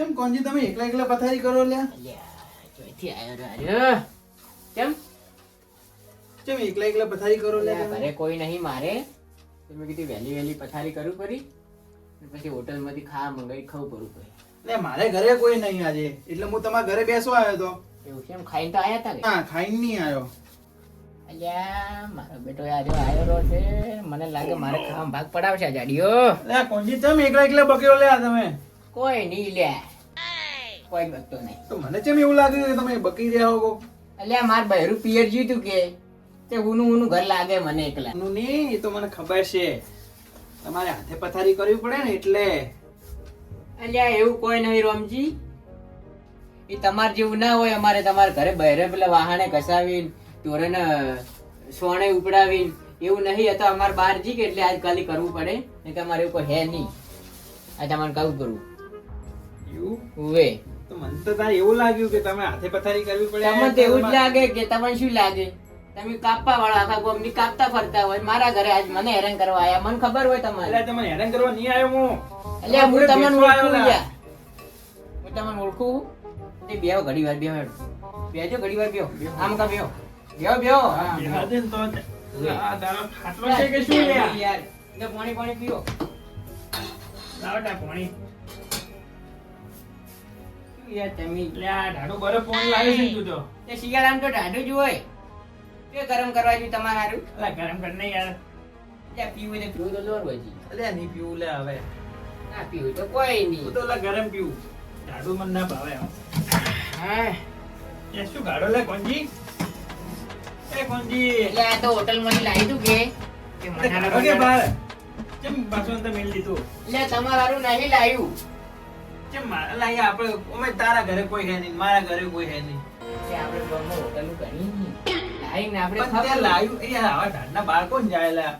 કેમ કોણજી તમે એકલા એકલા પથારી કરો લ્યા? ચોથી આયો કેમ એકલા એકલા પથારી કરો લ્યા? ઘરે કોઈ નહીં મારે તો મેં કીધું વહેલી વહેલી પથારી કરવી પડી પછી હોટલ માંથી ખાવા મંગાવી ખાવું પડવું પડી. લે મારે ઘરે કોઈ નહીં આજે એટલે હું તમારા ઘરે બેસવા આવ્યો તો. એવું છે? એમ ખાઈને તો આયા હતા ને? ના ખાઈને નહીં આવ્યો. અલ્યા મારો બેટો આજે આવ્યો છે, મને લાગે મારે ખાવામાં ભાગ પડાવશે આ જાડીઓ. લે કોણજી તમે એકલા એકલા બક્યો લ્યા તમે? કોઈ નહીં લે, કોઈ બકતો નહીં. તો મને કેમ એવું લાગ્યું કે તમે બકી રહ્યા હો? અલ્યા માર બહેરું પિયર જીતું કે તે ઊનું ઘર લાગે મને એકલા. નું નહીં એ તો મને ખબર છે, તમારે હાથે પથારી કરવી પડે ને એટલે. અલ્યા એવું કોઈ નહીં રોમજી, એ તમારે જેવું ના હોય. અમારે તમારા ઘરે બહેરે પેલા વાહણે ઘસાવીને ચોરેને સોણે ઉપડાવીને એવું નહીં. તો અમારે બહાર જી કે એટલે આજકાલ કરવું પડે ને કે અમારે એવું કોઈ હે નહીં. આ તમારે કહું કરવું એવું ઉવે. તો મને તો તારે એવું લાગ્યું કે તમે હાથે પથારી કરવી પડે. તમને તો એવું જ લાગે કે તમને શું લાગે તમે કાપવા વાળા આખા ગોમની કાપતા ફરતા હોય. મારા ઘરે આજ મને હેરાન કરવા આયા, મને ખબર હોય તમારે. એટલે તમને હેરાન કરવા નહીં આવ્યો હું. એટલે હું તમને બેસવા આવ્યો ઓળખું લા. યાર. હું તમને ઓળખું તે બેહો ઘડી વાર બેહો બેજો ઘડી વાર બેહો આમ કા બેહો બેહો હા બેહવા દે ને તો આ તારો ખાટલો છે કે શું લ્યા? યાર ને પાણી પીઓ. લાવ ટા પાણી. યાર તમે લ્યા ઢાડો બરફ પાણી લાવે છે ને તું તો. તે શિયાળામાં તો ઢાઢું જ હોય. તે ગરમ કરવા જોઈએ તમારે હારું. અલા ગરમ કર ને યાર. ત્યાં પીવું તો પીવું તો લોર વજી. અલ્યા નહીં પીવું લે હવે. ના પીવું તો કોઈ હું નહીં. તો ઓલા ગરમ પીવું. ઢાડુ મને ના ભાવે હો. હા એ શું ગાડો લે કોણજી? એ કોણજી. એટલે આ તો હોટલ માંથી લાવી તું કે ઢાડો કે બહાર? કેમ પાછું અંદર મેલ દીધું? એટલે તમારું હારું નહીં લાવ્યું. કેમ અલા અહીંયા આપણે ઓમે તારા ઘરે કોઈ હે નહીં, મારા ઘરે કોઈ હે નહીં. કે આપણે ગામમાં હોટલ કરી લાવીને આપણે પણ તે ખાવું. લાવ્યું એ યાર આવા ઢાડના બહાર કોણ જાય લા?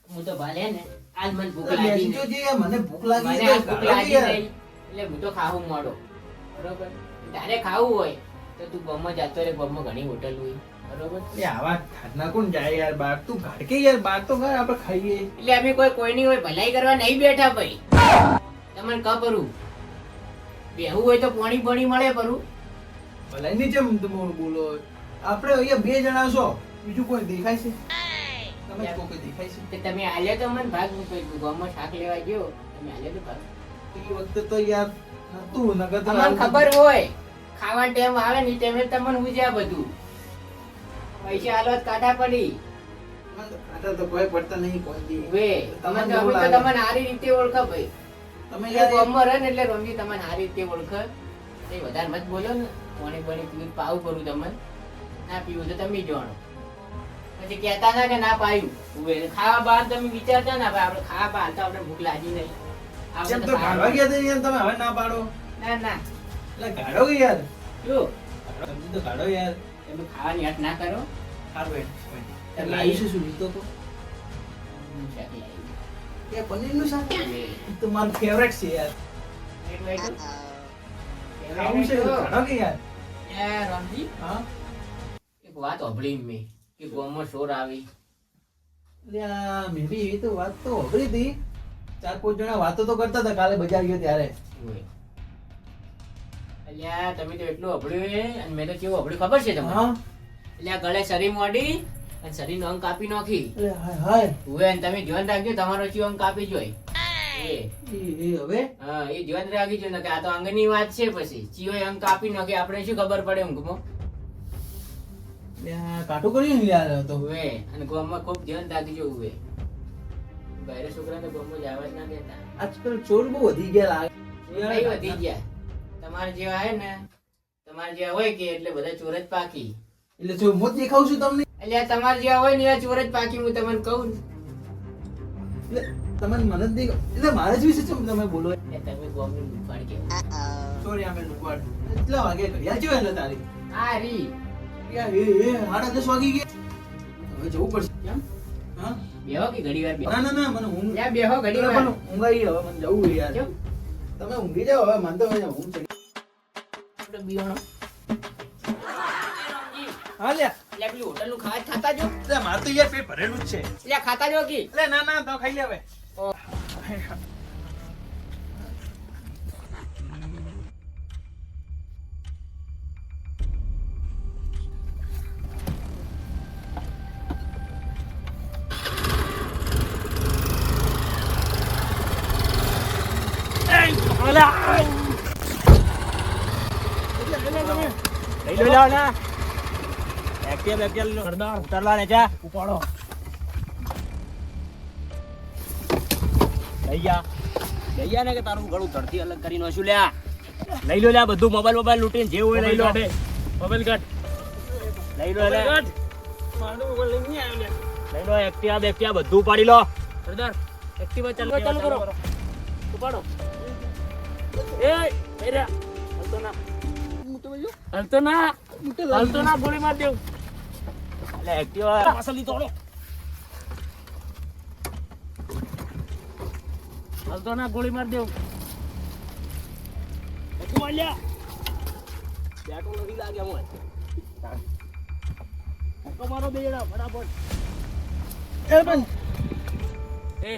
હું તો ભલે ને આજ મને ભૂખ તો લાગી બેસી નહીં. જોજે, મને ભૂખ લાગી મને છે આજ તો ભૂખ ગાળો લાગી યાર. નહીં. એટલે હું તો ખાવું મોડો બરોબર. તારે ખાવું હોય તો તું ગામમાં જતો રે, ગામમાં ઘણી હોટલ હોય બરોબર. એ આવા ઢાડના કોણ જાય યાર બહાર? તું ગાડકે યાર બહાર તો ઘર આપણે ખાઈએ. એટલે અમે કોઈની હોય ભલાઈ કરવા નહીં બેઠા ભાઈ. તમને ક પરું બેહવું હોય તો પાણી મળે પરું. ભલાઈ ની જેમ તમે બોલો. આપણે અહીંયા બે જણા છો, બીજું કોઈ દેખાય છે? તમે જ કોઈ દેખાય છે? તે તમે આલ્યા તો મને ભાગ મૂક્યો. ગામમાં શાક લેવા ગયો તમે આલ્યા તો ભાગ. એ વખતે તો યાર નતું, નકર તો તમને ખબર હોય ખાવાનો ટાઈમ આવે ને ટાઈમે તમને ઉજ્યા બધું પૈસા હાલત કાઢા પડી. આટા તો કોઈ પડતા નહીં કોણજી. વે તમને તમને એવું અમે તો લાગે. તમને સારી રીતે ઓળખો ભાઈ. તમે એટલે યાર ગામમાં રહે ને એટલે રમજી તમને સારી રીતે ઓળખે. એ વધારે મત બોલો ને. પાણી પીવું પાવું કરું તમને ના પીવું તો તમે જાણો. પછી કહેતા ના કે ના પાયું. ઉભે ખાવા બહાર તમે વિચારતા ના ભાઈ આપણે ખાવા બહાર તો આપણે ભૂખ લાગી નહીં. આપણે જેમ તો તો ગાળવા ગયા હતા યાર તમે હવે ના પાડો. ના ના એટલે ગાળો કે યાર. શું સમજી તો ગાળો યાર. તમે ખાવાની હટ ના કરો. હારું હેડ. યાર લાવી છે શું લીધો તો? શાક લાવી. કે પનીરનું શાક? હવે એ તો મારું ફેવરેટ છે યાર. Wait wait. ખાવું છે તો ગાળો કે યાર. યાર રમજી હા? એક વાત સાંભળી મેં કે ગામમાં ચોર આવી. લ્યા મેં બી એ તો વાત તો સાંભળી હતી. 4-5 જણા વાતો તો કરતા હતા કાલે બજાર ગયો ત્યારે. અલ્યા તમે તો એટલું અભળ્યું અને મેં તો કેવું અભળ્યું ખબર છે તમને? હા? અલ્યા ગળે શરીર મોડી અને શરીરનો અંગ કાપી નાખી. અરે હાય હાય. હવે અને તમે ધ્યાન રાખજો તમારો ચિયો અંગ કાપી જોઈ. એ હવે હા એ ધ્યાન રાખજો ને કે આ તો અંગની વાત છે. પછી ચિયો અંગ કાપી નાખે આપણે શું ખબર પડે ઊંઘમાં. લ્યા કાટું કર્યું ને યાર તો. હવે અને ગામમાં ખૂબ ધ્યાન રાખજો. હવે બહેરે છોકરાને ગામમાં જવા જ ના દેતા. આજકાલ ચોર બહુ વધી ગયા લાગે. કઈ વધી ગયા તમારે જેવા હે ને તમારે જેવા હોય કે એટલે બધા ચોર જ પાકી. એટલે જો મોત દેખાઉં છું તમને. એટલે આ તમારે જેવા હોય ને એ ચોર જ પાકી. હું તમને કહું ને એટલે તમને મને જ દેખાવ. એટલે મારા જ વિશે ચમ તમે બોલો. કે તમે ગામનું દુકાન કેવું. સોરી આમે લુકવાડ. કેટલા વાગે ઘડિયાળ ચેવા એટલે તારી? આ રી યાર એ 10:30 વાગી ગયા. હવે જવું પડશે. કેમ હા? બેહો કે ઘડી વાર બેહો. ના ના ના મને ઊંઘ. યા બેહો ઘડી વાર. પણ ઊંઘ આવી હવે મને જવું છે યાર. કેમ તમે ઊંઘી જાઓ હવે મને તો હવે ઊંઘ ચડી. આપણે બિયાણો હા લ્યા. એટલે પેલી હોટલ નું ખાતા જો. એટલે મારે તો યાર પેટ ભરેલું જ છે. એટલે ખાતા જો કે એટલે ના ના તો ખાઈ લે હવે. લઈ લો ને એક્ટિવ ઉતરલા ને જા ઉપાડો લઈ જા ને કે તારું ગળું ધરતી અલગ કરી નાખ્યું લ્યા લઈ લો લ્યા બધું મોબાઈલ લૂટીને જે હોય લઈ લો મોબાઈલ કાઢ લઈ લો લઈ લો એક્ટિવા બધું ઉપાડી લો સરદાર એક્ટિવા ચાલુ કરો ઉપાડો હલતો ના ગોળી માર દેવ એટલે એક્ટિવા પાછળથી તોડો હલતો ના ગોળી માર દેવ માલ્યા બેટો નથી લાગ્યા મોય તમારો બે જણા ફટાફટ એ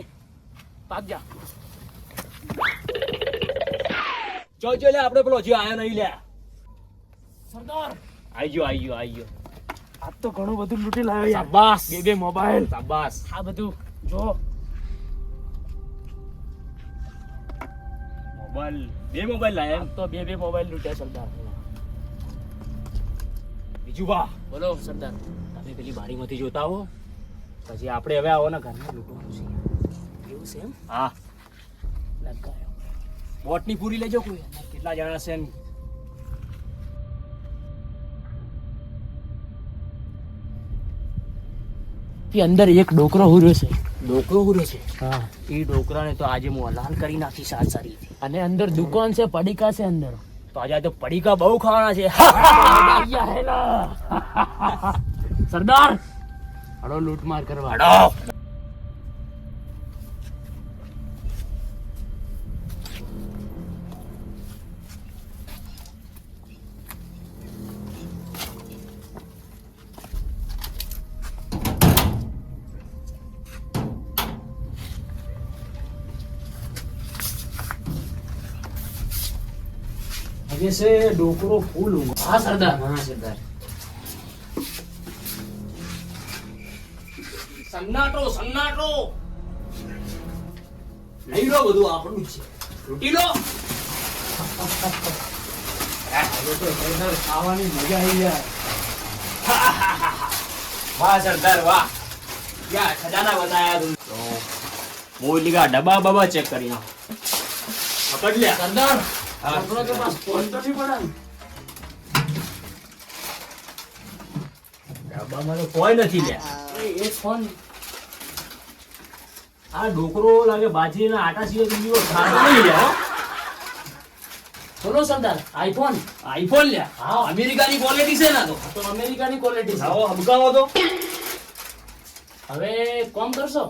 પાક જા જો લે આપણે પેલો જે આયો નહીં લે સરદાર આઈ ગયો આજ તો ઘણું બધું લૂટી લાવ્યો યાર શાબાશ બે મોબાઈલ શાબાશ આ બધું જો મોબાઈલ લાયા તો બે મોબાઈલ લૂટ્યા સરદાર બીજું બા બોલો સરદાર તમે પેલી બારીમાંથી જોતા હો પછી આપણે હવે આવો ને ઘરમાં લૂંટવાનું છે એવું છે એમ હા લગાયો બોટની પૂરી લેજો કોઈ કેટલા જણા છે ને અંદર એક ડોકરો હુર્યો છે હા એ ડોકરાને તો આજે હું હલાલ કરી નાખી સારી અને અંદર દુકાન છે પડીકા છે અંદર તો આજે તો પડીકા બહુ ખાવાના છે સરદાર હડો લૂંટમાર કરવા હડો आगे से डोकरो फूल होगा हाँ सरदार सन्नाटो લઈ લો બધું આપણું છે લૂટી લો ખાવાની મજા આવી જાય વાહ સરદાર વાહ क्या खजाना बताया तुम तो मोली का डब्बा बब्बा चेक करी ना पकड़ लिया सरदार डोकरो के पास फोन तो नहीं पड़ा ડબ્બામાં તો કોઈ નથી લ્યા એક ફોન આ ડોકરો લાગે બાજરીના આટા સિવાય બીજો ખાતો નહીં લ્યા બોલો સરદાર આઈફોન લ્યા હા અમેરિકાની ક્વોલિટી છે ના તો અમેરિકાની ક્વોલિટી છે આવો હબકાવો તો હવે કોમ કરશો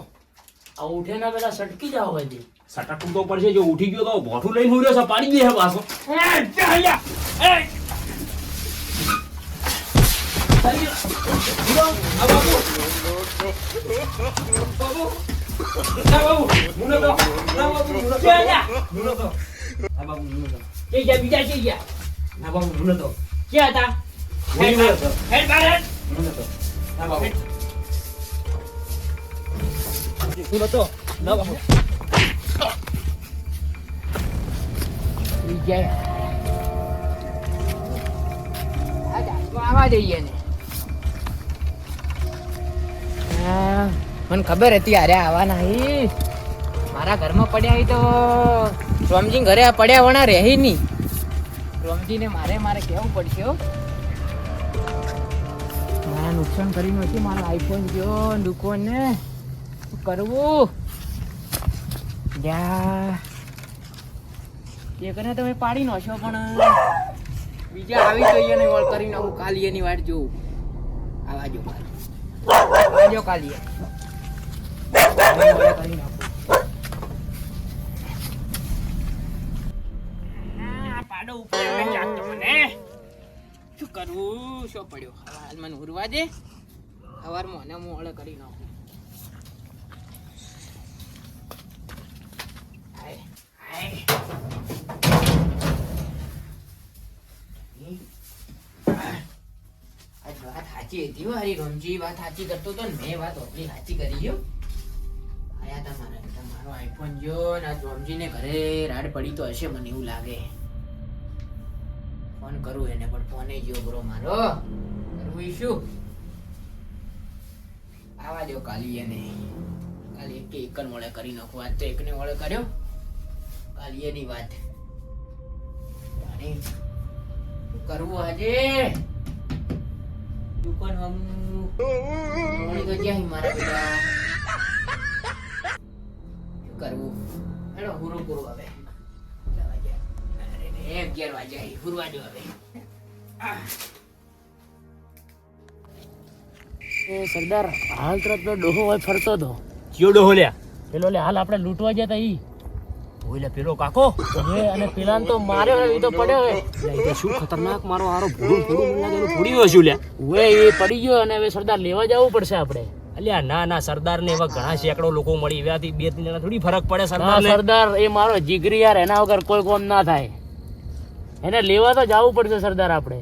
આ ઉઠેના પેલા સટકી જાવ ભાઈ સટકું તો પડશે જો ઉઠી ગયો તો બોઠું લઈને હુર્યો છે પાડી દે પાછો એ ચાલ્યા એ આવા દઈએ ને મને ખબર હતી અરે આવવાના હી મારા ઘરમાં પડ્યા હી તો રોમજી ઘરે પડ્યા વણા રહી નહીં રોમજીને મારે કેવું પડશે હો મારા નુકસાન કરી નથી મારા આઈફોન જો દુકાન ને શું કરવું જા એકને તમે પાડી નાખશો પણ બીજા આવી જોઈએ ને વળ કરી નાખું કાલિયાની વાટ જોઉં આવાજો આજો કાલિયા પાડો ઉપર જાતો મને શું કરવું શું પડ્યો હાલ મને ઉરવા દે સવારમાં મને મોળે કરી નાખું વાત સાચી હતી હારી રમજી વાત સાચી કરતો તો ને મેં વાત ઓપલી સાચી કરી ગયો આયા તમારો આઈફોન જો ને આ જોમજીને ઘરે રાડ પડી તો હશે, મને એવું લાગે. ફોન કરું એને, પણ ફોને ગયો બ્રો મારો. કરવું શું? આવા દો કાલી એને. કાલી એક વળે કરી નાખું. આજ તો એકને વળે કર્યો. કાલી એની વાત. રાણી, શું કરવું આજે? દુકાન મળી તો જ્યાં મારા બેટા. શું કરવું? હેડો હુરો પૂરો હવે. 11 વાગ્યા હુરવા દો હવે. સરદાર હાલ તરત પેલો ડોહો હોય ફરતો હતો. કયો ડોહો લ્યા? પેલો લે હાલ આપણે લૂંટવા ગયા તા ઈ. ઓલે પેલો કાકો હવે અને પેલા તો માર્યો હોય, ઈ તો પડ્યો હોય. લે, એ તો શું ખતરનાક મારો હારો ભૂડું મને લાગે એનું ફોડી ગયો છું લ્યા. હવે એ પડી ગયો અને હવે સરદાર લેવા જવું પડશે આપણે. અલ્યા ના ના, સરદાર ને એવા ઘણા સેંકડો લોકો મળી એવાથી 2-3 જણા થોડી ફરક પડે ના સરદાર ને. સરદાર એ મારો જીગરી યાર, એના વગર કોઈ કોમ ના થાય. એને લેવા તો જવું પડશે સરદાર આપણે.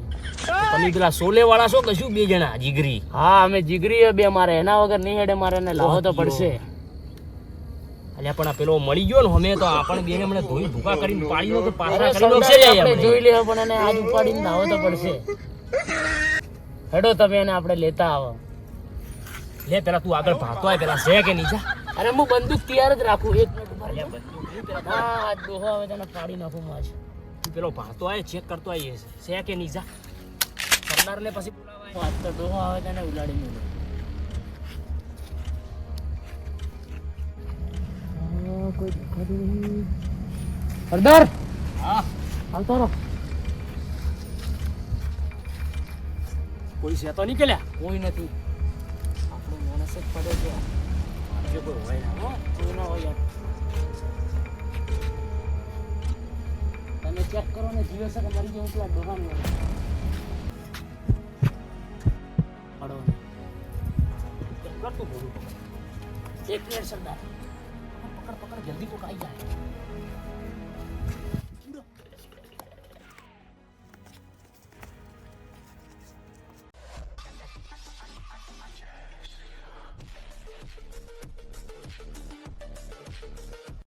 તમે પેલા સોલે વાળા છો કશું 2 જણા જીગરી? હા અમે જીગરી બે મારે, એના વગર નહીં હેડે, મારે એને લાવો તો પડશે. અલ્યા પણ આ પેલો મળી ગયો ને, અમે તો આપણે બેને મને ધોઈ ભૂકા કરીને પાડીનો તો પાછા અરે કરી સરદાર, નાખશે યાર આપણે આપણે. જોઈ લેવા, પણ એને આજ ઉપાડીને લાવો તો પડશે. હેડો તમે એને આપણે લેતા આવો. લે પેલા તું આગળ ભાગતો હોય, પેલા છે કે નહીં જા? અરે હું બંદૂક તૈયાર જ રાખું. એક મિનિટ ઉભા અલ્યા રહેજો. બંદૂક નહીં, પેલા હા આ ડોહો આવે તેને પાડી નાખું માજ. તું પેલો ભાગતો હોય ચેક કરતો હોય છે કે નહીં જા. સરદાર ને પછી બોલાવાય. આજ તો ડોહો આવે તેને ઉલાડી મૂકો. કોઈ દેખાતું નહીં. સરદાર હા, હાલતો રહો. કોઈ છે તો નહીં કે લ્યા? કોઈ નથી. આપણો માણસ જ પડ્યો છે. જો કોઈ હોય ના હો. કોઈ ના હોય યાર. તમે ચેક કરો ને, જીવે છે કે મરી ગયો પેલા ડોહાને. પડો ને. કરતું બોલું. એક મિનિટ સરદાર. પકડ પકડ, જલ્દી કોક આવી જાય.